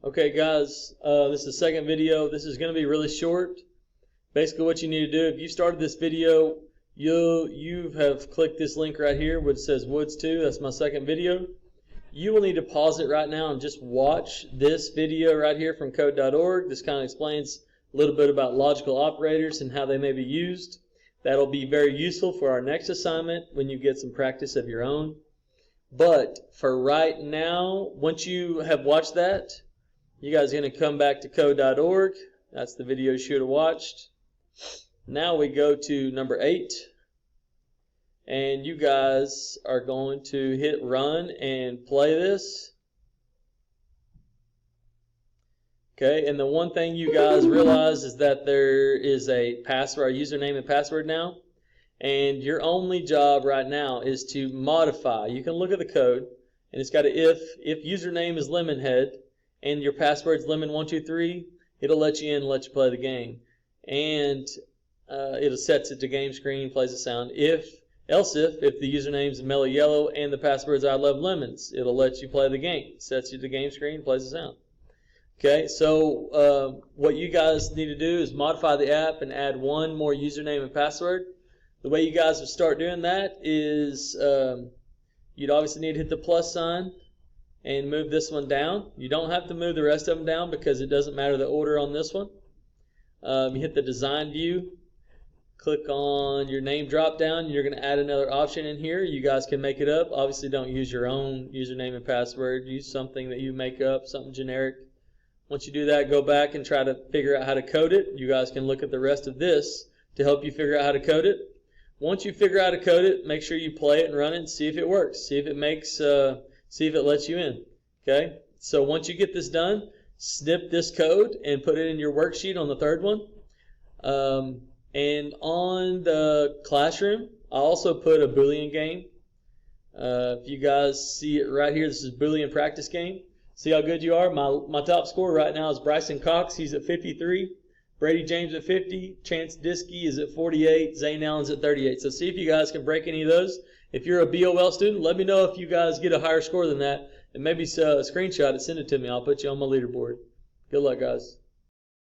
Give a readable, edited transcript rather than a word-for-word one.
Okay guys, this is the second video. This is going to be really short. Basically what you need to do, if you started this video, you have clicked this link right here which says Woods 2. That's my second video. You will need to pause it right now and just watch this video right here from code.org. This kind of explains a little bit about logical operators and how they may be used. That'll be very useful for our next assignment when you get some practice of your own. But for right now, once you have watched that, you guys are going to come back to code.org. That's the video you should have watched. Now we go to number 8. And you guys are going to hit run and play this. Okay, and the one thing you guys realize is that there is a password, a username and password now. And your only job right now is to modify. You can look at the code, and it's got a if username is Lemonhead and your password's Lemon123, it'll let you in and let you play the game. And it sets it to game screen, plays the sound. If the username is Mellow Yellow and the password's I Love Lemons, it'll let you play the game. Sets you to game screen, plays the sound. Okay, so what you guys need to do is modify the app and add one more username and password. The way you guys would start doing that is you'd obviously need to hit the plus sign and move this one down. You don't have to move the rest of them down because it doesn't matter the order on this one. You hit the design view, click on your name drop down. You're going to add another option in here. You guys can make it up. Obviously don't use your own username and password. Use something that you make up, something generic. Once you do that, go back and try to figure out how to code it. You guys can look at the rest of this to help you figure out how to code it. Once you figure out how to code it, make sure you play it and run it and see if it works. See if it makes see if it lets you in. Okay? So once you get this done, snip this code and put it in your worksheet on the third one. And on the classroom, I also put a Boolean game. If you guys see it right here, this is Boolean practice game. See how good you are? My top scorer right now is Bryson Cox. He's at 53. Brady James at 50. Chance Diskey is at 48. Zane Allen's at 38. So see if you guys can break any of those. If you're a BOL student, let me know if you guys get a higher score than that. And maybe screenshot it, send it to me. I'll put you on my leaderboard. Good luck, guys.